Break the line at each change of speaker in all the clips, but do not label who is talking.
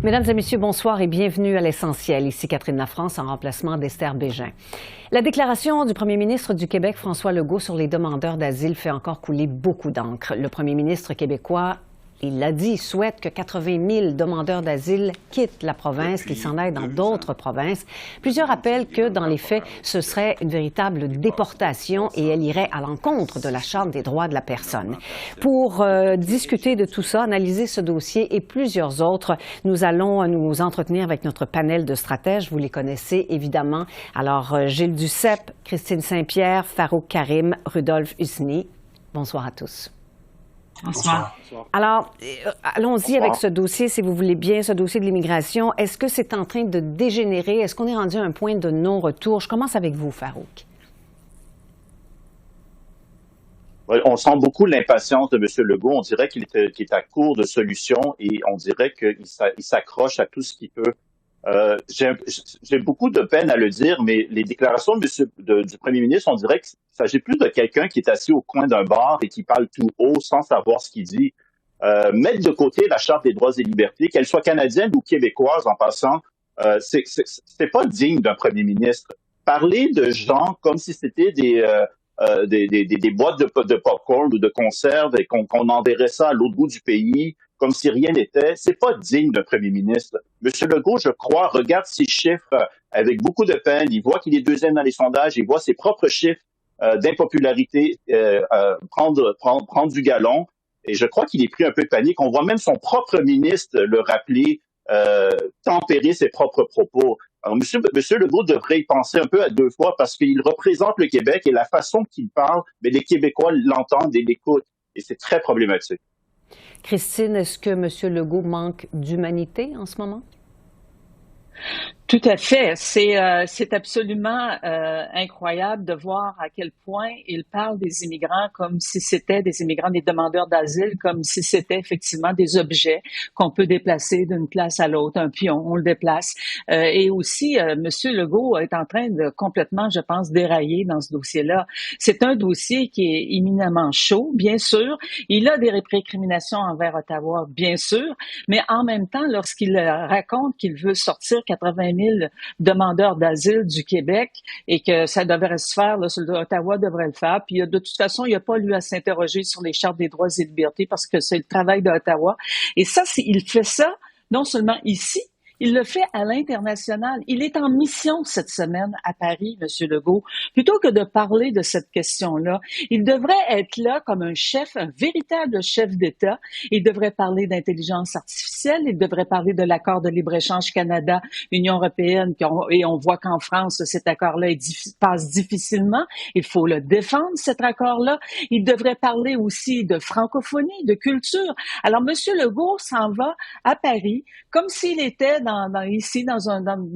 Mesdames et messieurs, bonsoir et bienvenue à l'Essentiel. Ici Catherine Lafrance en remplacement d'Esther Bégin. La déclaration du premier ministre du Québec, François Legault, sur les demandeurs d'asile fait encore couler beaucoup d'encre. Le premier ministre québécois, il l'a dit, souhaite que 80 000 demandeurs d'asile quittent la province, qu'ils s'en aillent dans d'autres provinces. Plusieurs rappellent que, dans les faits, ce serait une véritable déportation et elle irait à l'encontre de la Charte des droits de la personne. Pour discuter de tout ça, analyser ce dossier et plusieurs autres, nous allons nous entretenir avec notre panel de stratèges. Vous les connaissez évidemment. Alors, Gilles Duceppe, Christine Saint-Pierre, Farouk Karim, Rudolph Husny. Bonsoir à tous.
Bonsoir.
Alors, allons-y avec ce dossier, si vous voulez bien, ce dossier de l'immigration. Est-ce que c'est en train de dégénérer? Est-ce qu'on est rendu à un point de non-retour? Je commence avec vous, Farouk.
Oui, on sent beaucoup l'impatience de M. Legault. On dirait qu'il est à court de solutions et on dirait qu'il s'accroche à tout ce qu'il peut. J'ai beaucoup de peine à le dire, mais les déclarations du premier ministre, on dirait qu'il s'agit plus de quelqu'un qui est assis au coin d'un bar et qui parle tout haut sans savoir ce qu'il dit. Mettre de côté la Charte des droits et libertés, qu'elle soit canadienne ou québécoise en passant, c'est pas digne d'un premier ministre. Parler de gens comme si c'était des boîtes de popcorn ou de conserve et qu'on enverrait ça à l'autre bout du pays comme si rien n'était, c'est pas digne d'un premier ministre. Monsieur Legault, je crois, regarde ses chiffres avec beaucoup de peine. Il voit qu'il est deuxième dans les sondages. Il voit ses propres chiffres d'impopularité prendre du galon. Et je crois qu'il est pris un peu de panique. On voit même son propre ministre le rappeler, tempérer ses propres propos. Alors, Monsieur Legault devrait y penser un peu à deux fois parce qu'il représente le Québec et la façon qu'il parle, mais les Québécois l'entendent et l'écoutent. Et c'est très problématique.
Christine, est-ce que M. Legault manque d'humanité en ce moment?
Tout à fait. C'est absolument incroyable de voir à quel point il parle des immigrants comme si c'était des immigrants, des demandeurs d'asile, comme si c'était effectivement des objets qu'on peut déplacer d'une place à l'autre, un pion, on le déplace. Et aussi, Monsieur Legault est en train de complètement, je pense, dérailler dans ce dossier-là. C'est un dossier qui est éminemment chaud, bien sûr. Il a des récriminations envers Ottawa, bien sûr, mais en même temps, lorsqu'il raconte qu'il veut sortir 80 000 demandeurs d'asile du Québec et que ça devrait se faire, là, Ottawa devrait le faire. Puis de toute façon, il n'y a pas lieu à s'interroger sur les chartes des droits et libertés parce que c'est le travail d'Ottawa. Et ça, il fait ça non seulement ici, il le fait à l'international. Il est en mission cette semaine à Paris, M. Legault. Plutôt que de parler de cette question-là, il devrait être là comme un chef, un véritable chef d'État. Il devrait parler d'intelligence artificielle. Il devrait parler de l'accord de libre-échange Canada-Union européenne. Et on voit qu'en France, cet accord-là passe difficilement. Il faut le défendre, cet accord-là. Il devrait parler aussi de francophonie, de culture. Alors, M. Legault s'en va à Paris comme s'il était ici,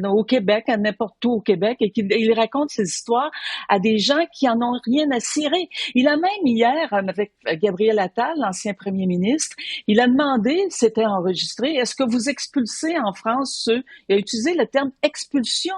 au Québec, à n'importe où au Québec, et qu'il raconte ces histoires à des gens qui en ont rien à cirer. Il a même hier, avec Gabriel Attal, l'ancien premier ministre, il a demandé, c'était enregistré, est-ce que vous expulsez en France ceux, il a utilisé le terme expulsion,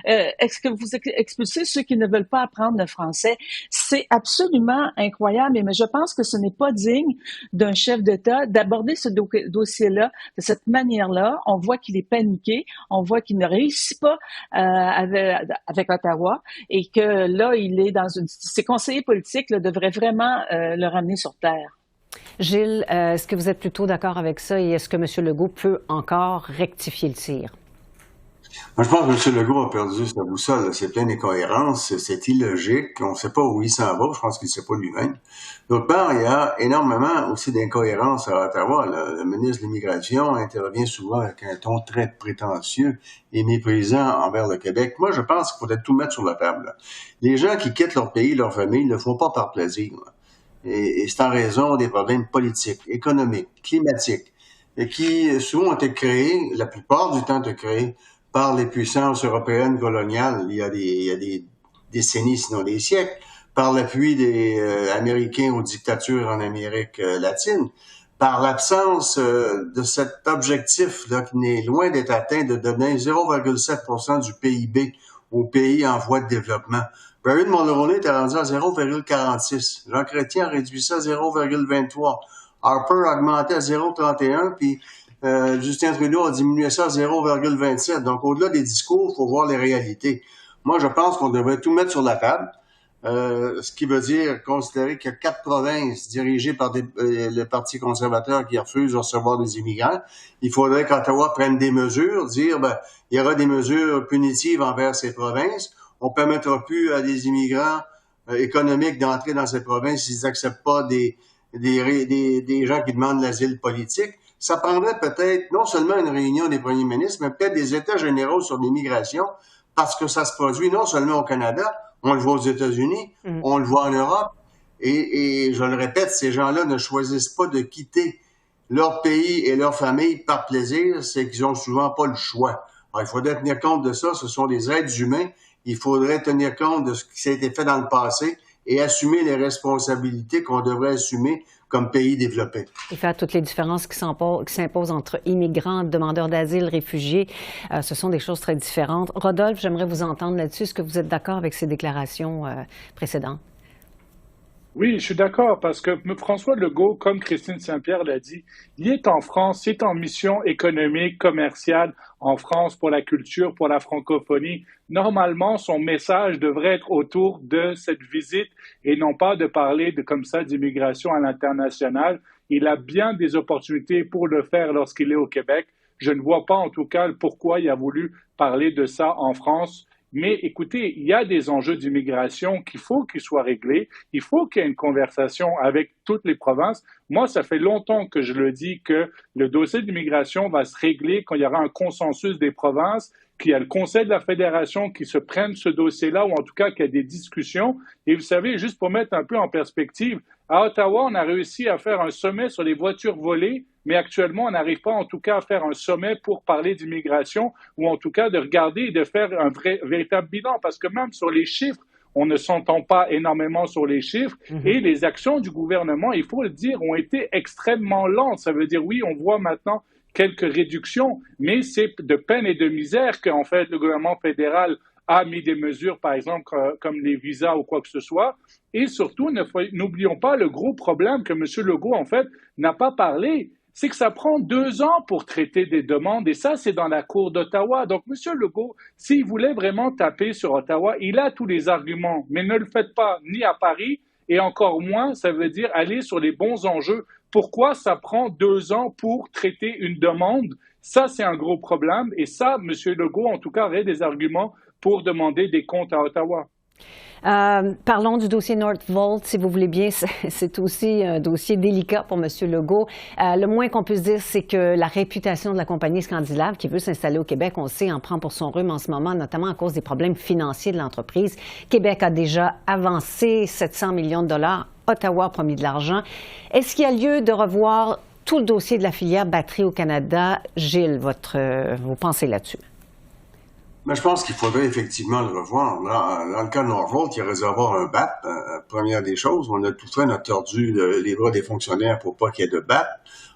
est-ce que vous expulsez ceux qui ne veulent pas apprendre le français? C'est absolument incroyable, mais je pense que ce n'est pas digne d'un chef d'État d'aborder ce dossier-là de cette manière-là. On voit qu'il est paniqué, on voit qu'il ne réussit pas avec Ottawa et que là, il est ses conseillers politiques là, devraient vraiment le ramener sur terre.
Gilles, est-ce que vous êtes plutôt d'accord avec ça et est-ce que M. Legault peut encore rectifier le tir?
Moi, je pense que M. Legault a perdu sa boussole. C'est plein d'incohérences, c'est illogique. On ne sait pas où il s'en va. Je pense qu'il ne sait pas lui-même. D'autre part, il y a énormément aussi d'incohérences à Ottawa. Le ministre de l'Immigration intervient souvent avec un ton très prétentieux et méprisant envers le Québec. Moi, je pense qu'il faudrait tout mettre sur la table. Les gens qui quittent leur pays, leur famille, ne le font pas par plaisir. Et c'est en raison des problèmes politiques, économiques, climatiques, et qui souvent ont été créés, la plupart du temps ont été créés, par les puissances européennes coloniales, il y a des décennies, sinon des siècles, par l'appui des Américains aux dictatures en Amérique latine, par l'absence de cet objectif là qui n'est loin d'être atteint de donner 0,7% du PIB aux pays en voie de développement. Barry de Mulroney était rendu à 0,46. Jean Chrétien a réduit ça à 0,23. Harper a augmenté à 0,31, puis Justin Trudeau a diminué ça à 0,27. Donc, au-delà des discours, il faut voir les réalités. Moi, je pense qu'on devrait tout mettre sur la table. Ce qui veut dire considérer qu'il y a 4 provinces dirigées par le Parti conservateur qui refusent de recevoir des immigrants. Il faudrait qu'Ottawa prenne des mesures, dire il y aura des mesures punitives envers ces provinces. On ne permettra plus à des immigrants économiques d'entrer dans ces provinces s'ils n'acceptent pas des gens qui demandent l'asile politique. Ça prendrait peut-être non seulement une réunion des premiers ministres, mais peut-être des états généraux sur l'immigration, parce que ça se produit non seulement au Canada, on le voit aux États-Unis, on le voit en Europe, et je le répète, ces gens-là ne choisissent pas de quitter leur pays et leur famille par plaisir, c'est qu'ils ont souvent pas le choix. Alors, il faudrait tenir compte de ça, ce sont des êtres humains, il faudrait tenir compte de ce qui a été fait dans le passé et assumer les responsabilités qu'on devrait assumer comme pays développé.
Et faire toutes les différences qui s'imposent entre immigrants, demandeurs d'asile, réfugiés, ce sont des choses très différentes. Rodolphe, j'aimerais vous entendre là-dessus. Est-ce que vous êtes d'accord avec ces déclarations précédentes?
Oui, je suis d'accord parce que François Legault, comme Christine Saint-Pierre l'a dit, il est en France, il est en mission économique, commerciale en France pour la culture, pour la francophonie. Normalement, son message devrait être autour de cette visite et non pas de parler comme ça d'immigration à l'international. Il a bien des opportunités pour le faire lorsqu'il est au Québec. Je ne vois pas en tout cas pourquoi il a voulu parler de ça en France. Mais écoutez, il y a des enjeux d'immigration qu'il faut qu'ils soient réglés. Il faut qu'il y ait une conversation avec toutes les provinces. Moi, ça fait longtemps que je le dis que le dossier d'immigration va se régler quand il y aura un consensus des provinces, qu'il y a le Conseil de la Fédération qui se prenne ce dossier-là, ou en tout cas qu'il y a des discussions. Et vous savez, juste pour mettre un peu en perspective, à Ottawa, on a réussi à faire un sommet sur les voitures volées, mais actuellement, on n'arrive pas en tout cas à faire un sommet pour parler d'immigration, ou en tout cas de regarder et de faire un véritable bilan, parce que même sur les chiffres, on ne s'entend pas énormément sur les chiffres, et les actions du gouvernement, il faut le dire, ont été extrêmement lentes. Ça veut dire, oui, on voit maintenant quelques réductions, mais c'est de peine et de misère qu'en fait le gouvernement fédéral a mis des mesures, par exemple, comme les visas ou quoi que ce soit. Et surtout, n'oublions pas le gros problème que M. Legault, en fait, n'a pas parlé, c'est que ça prend 2 ans pour traiter des demandes, et ça, c'est dans la Cour d'Ottawa. Donc, M. Legault, s'il voulait vraiment taper sur Ottawa, il a tous les arguments, mais ne le faites pas ni à Paris, et encore moins, ça veut dire aller sur les bons enjeux. Pourquoi ça prend 2 ans pour traiter une demande? Ça, c'est un gros problème, et ça, M. Legault, en tout cas, aurait des arguments pour demander des comptes à Ottawa.
Parlons du dossier Northvolt, si vous voulez bien. C'est aussi un dossier délicat pour M. Legault. Le moins qu'on puisse dire, c'est que la réputation de la compagnie scandinave qui veut s'installer au Québec, on le sait, en prend pour son rhume en ce moment, notamment à cause des problèmes financiers de l'entreprise. Québec a déjà avancé 700 millions de dollars. Ottawa a promis de l'argent. Est-ce qu'il y a lieu de revoir tout le dossier de la filière batterie au Canada? Gilles, vos pensées là-dessus?
Mais je pense qu'il faudrait effectivement le revoir. Dans le cas de Northvolt, il risque d'avoir un BAP. Première des choses, on a tout fait, on a tordu les bras des fonctionnaires pour pas qu'il y ait de BAP.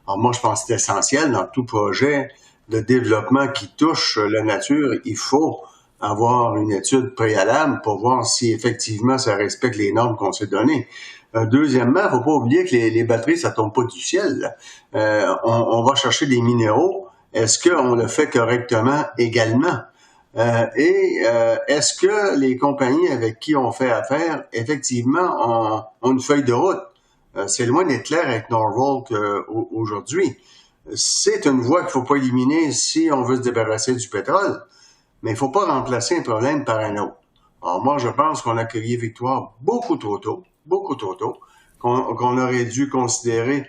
Alors moi, je pense que c'est essentiel dans tout projet de développement qui touche la nature. Il faut avoir une étude préalable pour voir si effectivement ça respecte les normes qu'on s'est données. Deuxièmement, il faut pas oublier que les batteries, ça tombe pas du ciel. On va chercher des minéraux. Est-ce qu'on le fait correctement également? Est-ce que les compagnies avec qui on fait affaire, effectivement, ont une feuille de route? C'est loin d'être clair avec Northvolt aujourd'hui. C'est une voie qu'il faut pas éliminer si on veut se débarrasser du pétrole, mais il faut pas remplacer un problème par un autre. Alors moi, je pense qu'on a crié victoire beaucoup trop tôt, qu'on aurait dû considérer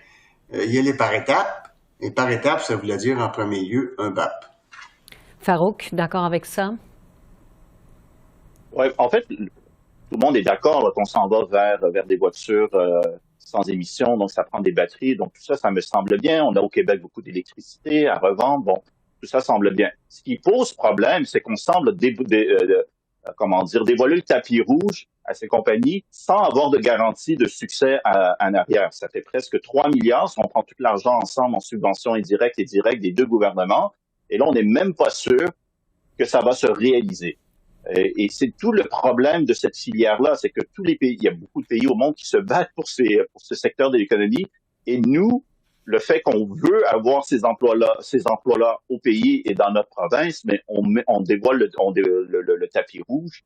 y aller par étapes, et par étapes, ça voulait dire en premier lieu un BAP.
Farouk, d'accord avec ça?
Oui, en fait, tout le monde est d'accord qu'on s'en va vers des voitures sans émissions, donc ça prend des batteries, donc tout ça, ça me semble bien. On a au Québec beaucoup d'électricité à revendre, bon, tout ça semble bien. Ce qui pose problème, c'est qu'on semble dévoiler le tapis rouge à ces compagnies sans avoir de garantie de succès en arrière. Ça fait presque 3 milliards si on prend tout l'argent ensemble en subventions indirectes et directes des deux gouvernements. Et là, on n'est même pas sûr que ça va se réaliser. Et c'est tout le problème de cette filière-là, c'est que tous les pays, il y a beaucoup de pays au monde qui se battent pour ce secteur de l'économie. Et nous, le fait qu'on veut avoir ces emplois-là au pays et dans notre province, mais on dévoile le tapis rouge.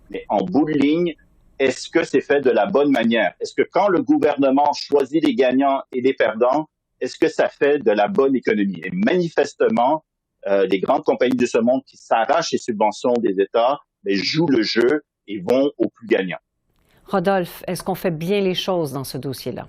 Mais en bout de ligne, est-ce que c'est fait de la bonne manière? Est-ce que quand le gouvernement choisit les gagnants et les perdants, est-ce que ça fait de la bonne économie? Et manifestement, les grandes compagnies de ce monde qui s'arrachent les subventions des États, mais jouent le jeu et vont au plus gagnant.
Rodolphe, est-ce qu'on fait bien les choses dans ce dossier-là?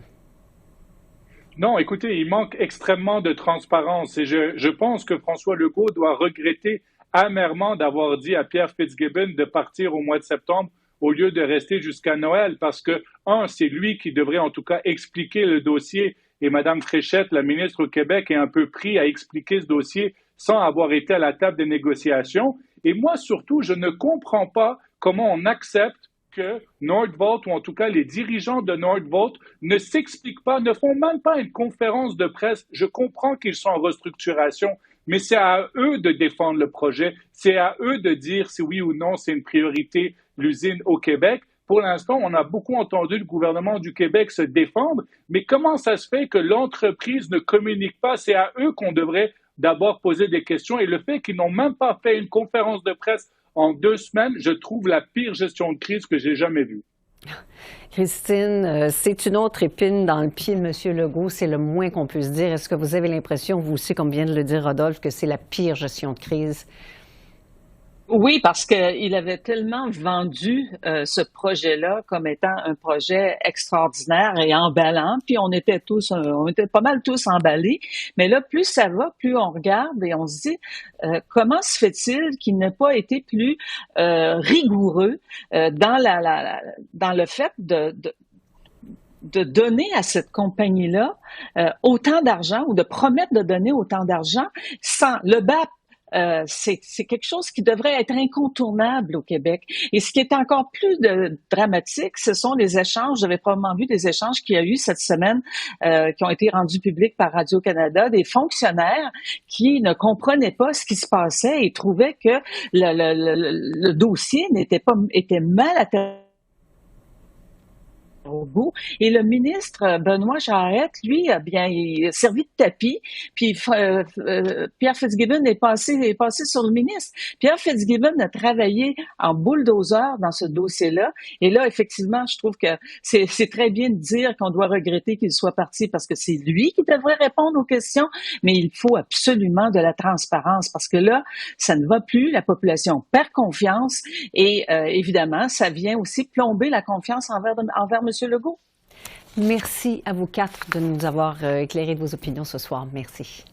Non, écoutez, il manque extrêmement de transparence et je pense que François Legault doit regretter amèrement d'avoir dit à Pierre Fitzgibbon de partir au mois de septembre au lieu de rester jusqu'à Noël parce que, c'est lui qui devrait en tout cas expliquer le dossier et Mme Fréchette, la ministre au Québec, est un peu pris à expliquer ce dossier sans avoir été à la table des négociations. Et moi, surtout, je ne comprends pas comment on accepte que Nordvolt, ou en tout cas les dirigeants de Nordvolt, ne s'expliquent pas, ne font même pas une conférence de presse. Je comprends qu'ils sont en restructuration, mais c'est à eux de défendre le projet. C'est à eux de dire si oui ou non c'est une priorité, l'usine au Québec. Pour l'instant, on a beaucoup entendu le gouvernement du Québec se défendre, mais comment ça se fait que l'entreprise ne communique pas? C'est à eux qu'on devrait d'abord poser des questions. Et le fait qu'ils n'ont même pas fait une conférence de presse en 2 semaines, je trouve la pire gestion de crise que j'ai jamais vue.
Christine, c'est une autre épine dans le pied de M. Legault, c'est le moins qu'on puisse dire. Est-ce que vous avez l'impression, vous aussi, comme vient de le dire Rodolphe, que c'est la pire gestion de crise?
Oui, parce qu'il avait tellement vendu ce projet-là comme étant un projet extraordinaire et emballant, puis on était pas mal tous emballés. Mais là, plus ça va, plus on regarde et on se dit comment se fait-il qu'il n'ait pas été plus rigoureux dans le fait de donner à cette compagnie-là autant d'argent ou de promettre de donner autant d'argent sans le BAP. C'est quelque chose qui devrait être incontournable au Québec. Et ce qui est encore plus dramatique, ce sont les échanges. J'avais probablement vu des échanges qu'il y a eu cette semaine qui ont été rendus publics par Radio-Canada, des fonctionnaires qui ne comprenaient pas ce qui se passait et trouvaient que le dossier était mal attaché au bout. Et le ministre Benoît Charette, lui, il a servi de tapis. Puis Pierre Fitzgibbon est passé sur le ministre. Pierre Fitzgibbon a travaillé en bulldozer dans ce dossier-là. Et là, effectivement, je trouve que c'est très bien de dire qu'on doit regretter qu'il soit parti parce que c'est lui qui devrait répondre aux questions. Mais il faut absolument de la transparence parce que là, ça ne va plus. La population perd confiance et évidemment, ça vient aussi plomber la confiance envers M. Legault.
Merci à vous 4 de nous avoir éclairé de vos opinions ce soir. Merci.